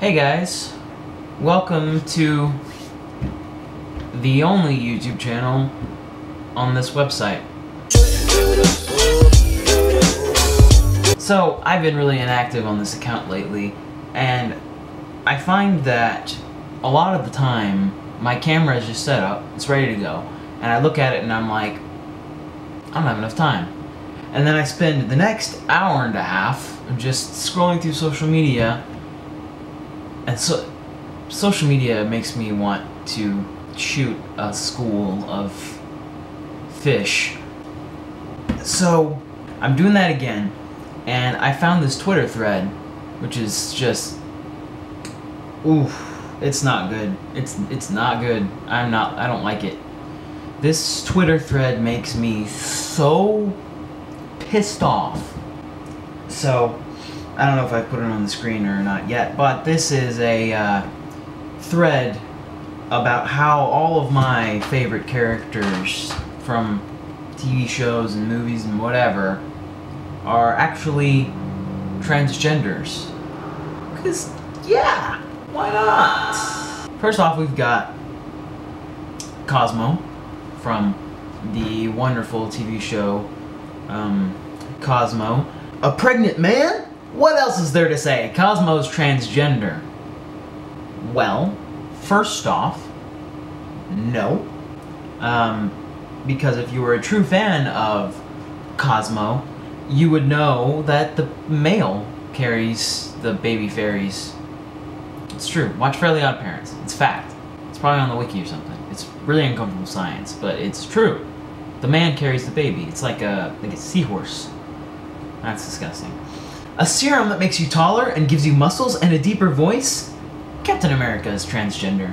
Hey guys, welcome to the only YouTube channel on this website. So, I've been really inactive on this account lately, and I find that a lot of the time, my camera is just set up, it's ready to go, and I look at it and I'm like, I don't have enough time. And then I spend the next hour and a half just scrolling through social media, and so social media makes me want to shoot a school of fish. So I'm doing that again, and I found this Twitter thread, which is just, oof, it's not good. It's not good. I don't like it. This Twitter thread makes me so pissed off. So I don't know if I put it on the screen or not yet, but this is a thread about how all of my favorite characters from TV shows and movies and whatever are actually transgenders. Because, yeah, why not? First off, we've got Cosmo from the wonderful TV show Cosmo. A pregnant man? What else is there to say? Cosmo's transgender. Well, first off, no. Because if you were a true fan of Cosmo, you would know that the male carries the baby fairies. It's true. Watch Fairly Odd Parents. It's fact. It's probably on the wiki or something. It's really uncomfortable science, but it's true. The man carries the baby. It's like a seahorse. That's disgusting. A serum that makes you taller and gives you muscles and a deeper voice? Captain America is transgender.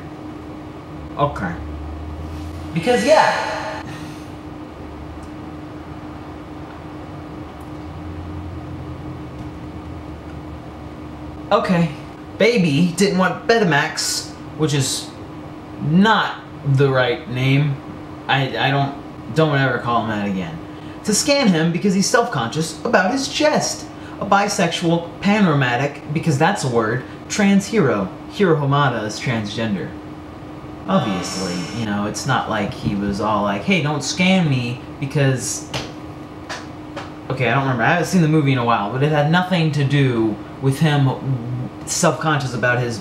Okay. Because, yeah. Okay. Baby didn't want Betamax, which is not the right name. I don't ever call him that again. To scan him because he's self-conscious about his chest. A bisexual, panromantic, because that's a word, trans hero. Hiro Hamada is transgender. Obviously, you know, it's not like he was all like, hey, don't scan me because... Okay, I don't remember. I haven't seen the movie in a while, but it had nothing to do with him self-conscious about his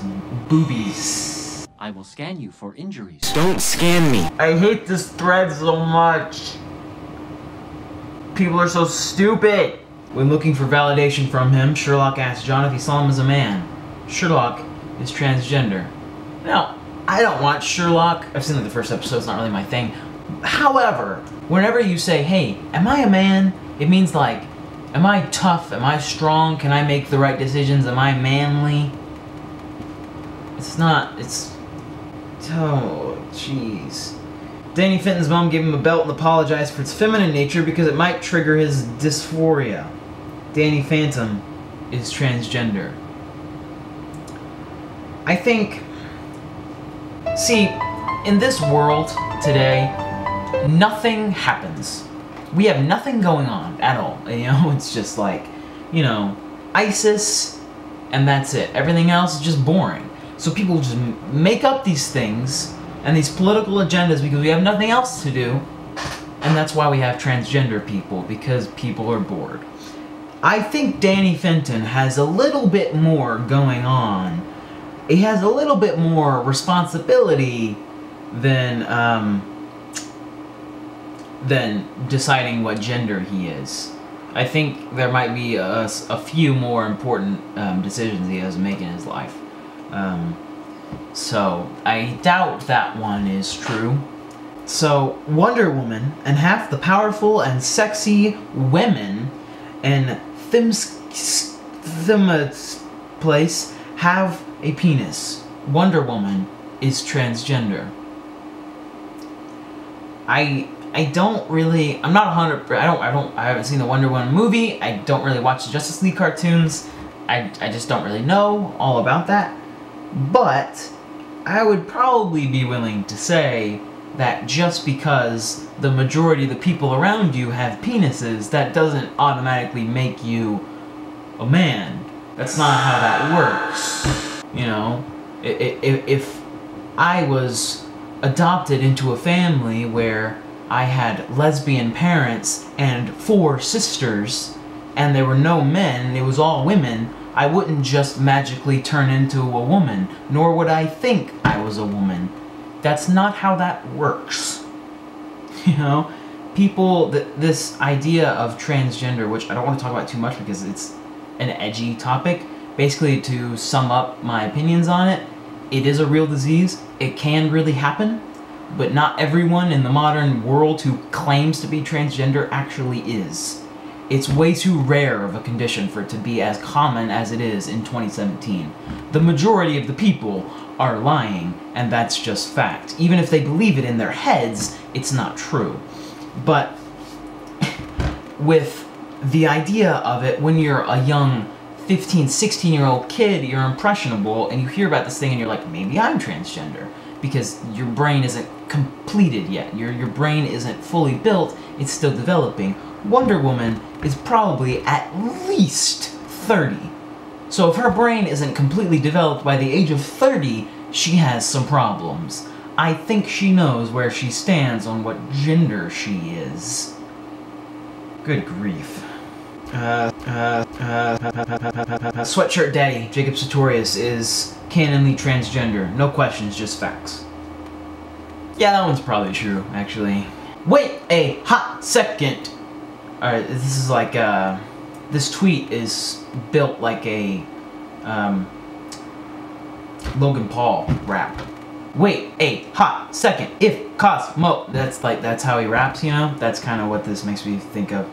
boobies. I will scan you for injuries. Don't scan me. I hate this thread so much. People are so stupid. When looking for validation from him, Sherlock asked John if he saw him as a man. Sherlock is transgender. Now, I don't watch Sherlock. I've seen like the first episode, it's not really my thing. However, whenever you say, hey, am I a man? It means like, am I tough? Am I strong? Can I make the right decisions? Am I manly? It's not, it's... Oh, jeez. Danny Fenton's mom gave him a belt and apologized for its feminine nature because it might trigger his dysphoria. Danny Phantom is transgender. I think... See, in this world today, nothing happens. We have nothing going on at all. You know, it's just like, you know, ISIS, and that's it. Everything else is just boring. So people just make up these things and these political agendas because we have nothing else to do, and that's why we have transgender people, because people are bored. I think Danny Fenton has a little bit more going on. He has a little bit more responsibility than deciding what gender he is. I think there might be a few more important decisions he has to make in his life. So, I doubt that one is true. So, Wonder Woman and half the powerful and sexy women in 𝐓𝐖𝐈𝐓𝐄𝐄𝐈 place have a penis. Wonder Woman is transgender. I don't really, I'm not 100%, I haven't seen the Wonder Woman movie, I don't really watch the Justice League cartoons, I just don't really know all about that, but I would probably be willing to say that just because the majority of the people around you have penises, that doesn't automatically make you a man. That's not how that works. You know, if I was adopted into a family where I had lesbian parents and 4 sisters, and there were no men, it was all women, I wouldn't just magically turn into a woman, nor would I think I was a woman. That's not how that works. You know? People, this idea of transgender, which I don't want to talk about too much because it's an edgy topic, basically to sum up my opinions on it, it is a real disease, it can really happen, but not everyone in the modern world who claims to be transgender actually is. It's way too rare of a condition for it to be as common as it is in 2017. The majority of the people are lying, and that's just fact. Even if they believe it in their heads, it's not true. But with the idea of it, when you're a young 15, 16-year-old kid, you're impressionable, and you hear about this thing and you're like, maybe I'm transgender, because your brain isn't completed yet. Your brain isn't fully built, it's still developing. Wonder Woman is probably at least 30. So if her brain isn't completely developed by the age of 30, she has some problems. I think she knows where she stands on what gender she is. Good grief. Sweatshirt Daddy, Jacob Sartorius, is canonly transgender. No questions, just facts. Yeah, that one's probably true, actually. Wait a hot second! Alright, this is like, this tweet is built like a, Logan Paul rap. Wait a hot second, if Cosmo... That's how he raps, you know? That's kind of what this makes me think of.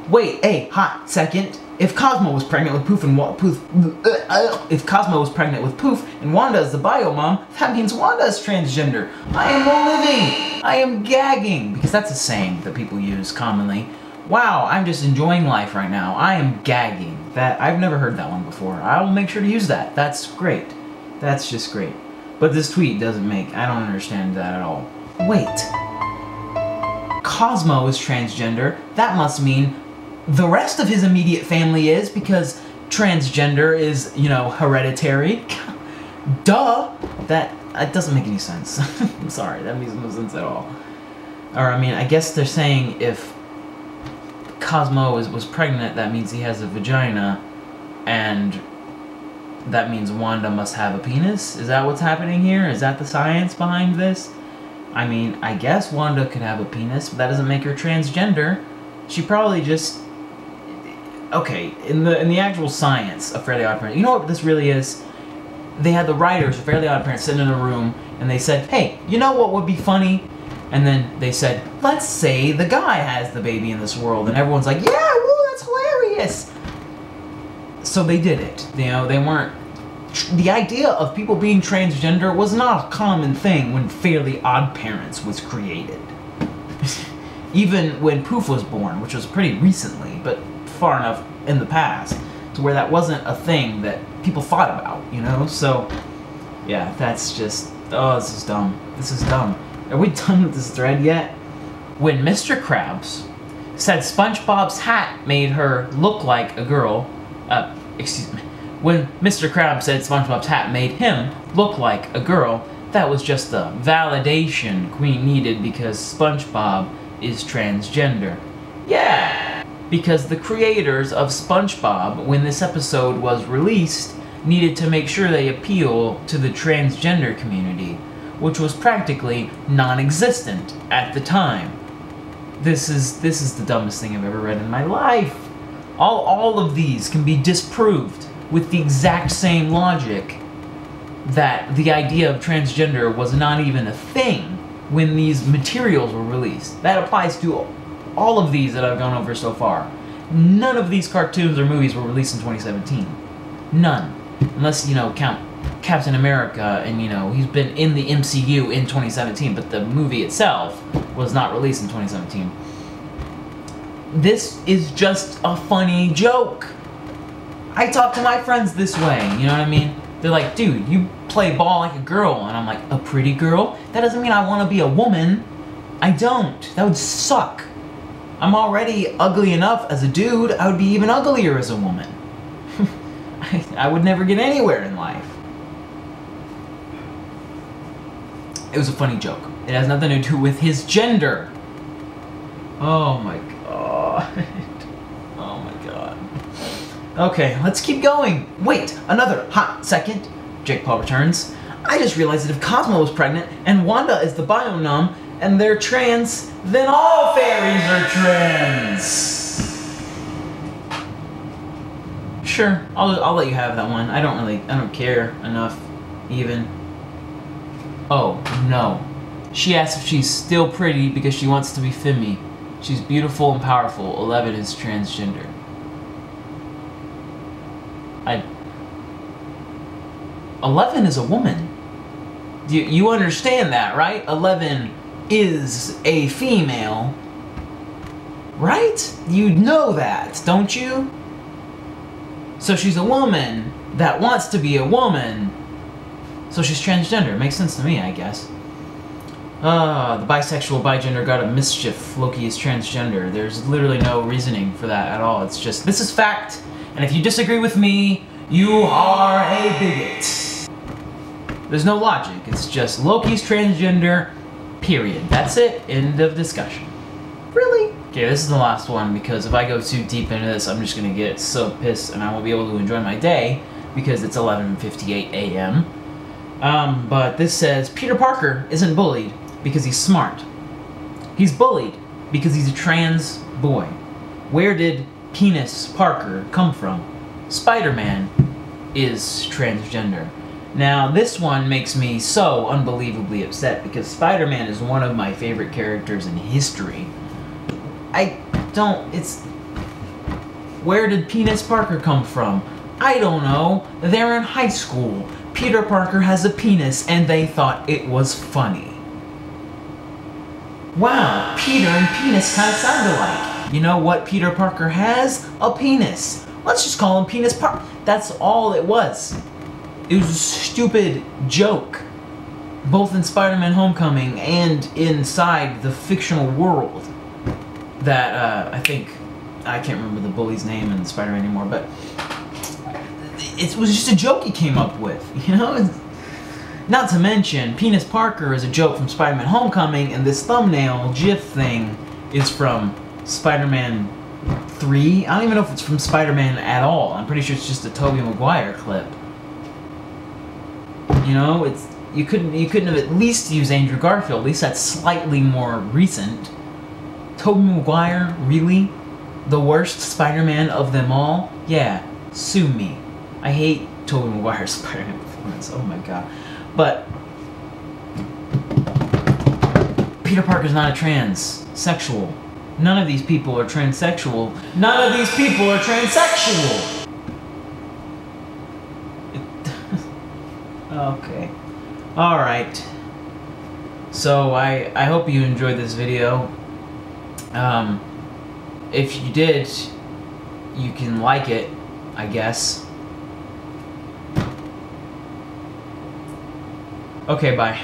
Wait a hot second, if Cosmo was pregnant with Poof and if Cosmo was pregnant with Poof and Wanda is the bio mom, that means Wanda is transgender. I am living! I am gagging! Because that's a saying that people use commonly. Wow, I'm just enjoying life right now. I am gagging. I've never heard that one before. I will make sure to use that. That's great. That's just great. But this tweet doesn't I don't understand that at all. Wait. Cosmo is transgender. That must mean the rest of his immediate family is, because transgender is, you know, hereditary. Duh! That doesn't make any sense. I'm sorry, that makes no sense at all. Or, I mean, I guess they're saying if Cosmo was pregnant, that means he has a vagina, and that means Wanda must have a penis? Is that what's happening here? Is that the science behind this? I mean, I guess Wanda could have a penis, but that doesn't make her transgender. She probably just... Okay, in the actual science of Fairly Odd Parents, you know what this really is? They had the writers of Fairly Odd Parents sitting in a room, and they said, hey, you know what would be funny? And then they said, let's say the guy has the baby in this world, and everyone's like, yeah, woo, that's hilarious! So they did it. You know, they weren't... The idea of people being transgender was not a common thing when Fairly Odd Parents was created. Even when Poof was born, which was pretty recently, but far enough in the past to where that wasn't a thing that people thought about, you know? So, yeah, that's just... Oh, this is dumb. This is dumb. Are we done with this thread yet? When Mr. Krabs said SpongeBob's hat made her look like a girl... excuse me. When Mr. Krabs said SpongeBob's hat made him look like a girl, that was just the validation Queen needed because SpongeBob is transgender. Yeah! Because the creators of SpongeBob, when this episode was released, needed to make sure they appeal to the transgender community, which was practically non-existent at the time. This is the dumbest thing I've ever read in my life. All of these can be disproved with the exact same logic that the idea of transgender was not even a thing when these materials were released. That applies to all of these that I've gone over so far. None of these cartoons or movies were released in 2017. None. Unless, you know, count Captain America, and, you know, he's been in the MCU in 2017, but the movie itself was not released in 2017. This is just a funny joke. I talk to my friends this way, you know what I mean? They're like, dude, you play ball like a girl, and I'm like, a pretty girl? That doesn't mean I want to be a woman. I don't. That would suck. I'm already ugly enough as a dude, I would be even uglier as a woman. I would never get anywhere in life. It was a funny joke. It has nothing to do with his gender. Oh my god. Oh my god. Okay, let's keep going. Wait, another hot second. Jake Paul returns. I just realized that if Cosmo was pregnant and Wanda is the bio-numb and they're trans, then all fairies are trans. Sure, I'll let you have that one. I don't care enough, even. Oh, no. She asks if she's still pretty because she wants to be 𝐓𝐖𝐈. She's beautiful and powerful. 11 is transgender. 11 is a woman. You understand that, right? 11 is a female. Right? You know that, don't you? So she's a woman that wants to be a woman. So she's transgender. Makes sense to me, I guess. The bisexual bigender god of mischief. Loki is transgender. There's literally no reasoning for that at all. It's just, this is fact. And if you disagree with me, you are a bigot. There's no logic. It's just Loki's transgender, period. That's it. End of discussion. Really? Okay, this is the last one because if I go too deep into this, I'm just gonna get so pissed and I won't be able to enjoy my day because it's 11:58 a.m. But this says, Peter Parker isn't bullied because he's smart. He's bullied because he's a trans boy. Where did Penis Parker come from? Spider-Man is transgender. Now, this one makes me so unbelievably upset because Spider-Man is one of my favorite characters in history. Where did Penis Parker come from? I don't know. They're in high school. Peter Parker has a penis and they thought it was funny. Wow, Peter and penis kind of sound alike. You know what Peter Parker has? A penis. Let's just call him Penis Parker. That's all it was. It was a stupid joke. Both in Spider-Man Homecoming and inside the fictional world. That, I can't remember the bully's name in Spider-Man anymore, but it was just a joke he came up with, you know? Not to mention, Penis Parker is a joke from Spider-Man Homecoming, and this thumbnail GIF thing is from Spider-Man 3. I don't even know if it's from Spider-Man at all. I'm pretty sure it's just a Tobey Maguire clip. You know, you couldn't have at least used Andrew Garfield. At least that's slightly more recent. Tobey Maguire, really? The worst Spider-Man of them all? Yeah, sue me. I hate Tobey Maguire's Spider-Man performance. Oh my god. But Peter Parker's not a transsexual. None of these people are transsexual. None of these people are transsexual! Okay. Alright. So, I hope you enjoyed this video. If you did, you can like it, I guess. Okay, bye.